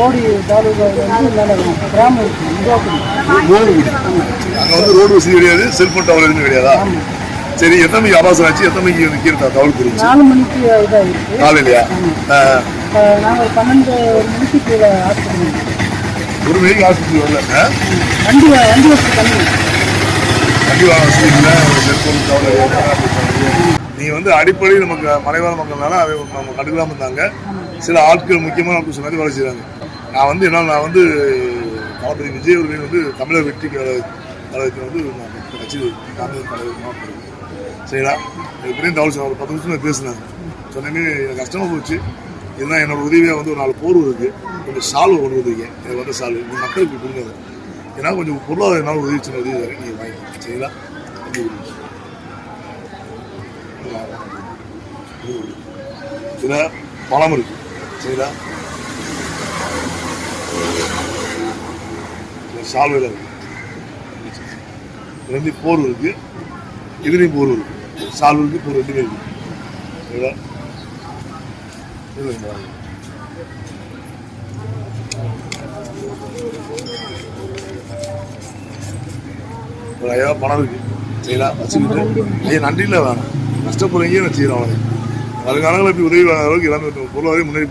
போடி தாலுகாவில் கிராமம் மூலகுடி. அங்கே வந்து ரோடு வசதி கிடையாது, செல்போன் டவர் எதுவும் கிடையாதா? சரி, எத்தனை மணிக்கு ஆபாசம் ஆச்சு? எத்தனை மணிக்கு வந்து கீழே தகவல் தெரிஞ்சு? 4 மணிக்கு இதாகிருக்கு காலையிலையா? நாங்கள் 12 மணிக்கு கீழே ஹாஸ்பிட்டல் 1 மணிக்கு ஹாஸ்பிட்டல் வரல. வண்டி வசதி கம்மி, வண்டி வாங்க வசதி இல்லை, செல்போன் டவர். நீங்கள் வந்து அடிப்படை நமக்கு மலைவாழ் மக்கள்னால அதை நம்ம கண்டுக்காமல் இருந்தாங்க. சில ஆட்கள் முக்கியமான ஆட்கள் சொன்னாங்க வேலை செய்கிறாங்க. நான் வந்து தளபதி விஜய் அவர்கள் வந்து தமிழர் வெற்றி கழகத்துக்கு வந்து நான் கட்சி காங்கிரஸ் தலைவர். சரிங்களா? எனக்கு பெரிய தகவல் சொன்ன ஒரு 10 நிமிஷம் பேசினாங்க. சொன்னேன்னு எனக்கு கஷ்டமாக போச்சு. ஏன்னா என்னோட உதவியாக வந்து ஒரு 4 போர்வு இருக்குது, கொஞ்சம் சால்வை கொண்டு வந்துருக்கீங்க. எனக்கு வந்து சால்வு நீங்கள் மக்களுக்கு கொடுங்க. ஏன்னா கொஞ்சம் பொருளாதார என்னால் உதவி தரேன், நீங்கள் வாங்கிக்கோங்க. சரிங்களா? இதில் பழம் இருக்குது. சரிங்களா? சால்வையில் இருக்குது, 2 போர்வு இருக்குது, இதுலேயும் போர்வு இருக்குது. சால்வு இருக்குது, போர் 2 இருக்குது. சரிங்களா? ஒரு 5000 பணம் இருக்குது. சரிங்களா? வச்சுக்கிட்டு ஐயா நன்றியில் வேணாம், கஷ்டப்படுறீங்க நான் செய்கிறேன். அவனை வருங்காலங்களில் எப்படி உதவி வாங்குற அளவுக்கு எல்லாமே பொருளாதார முன்னேறி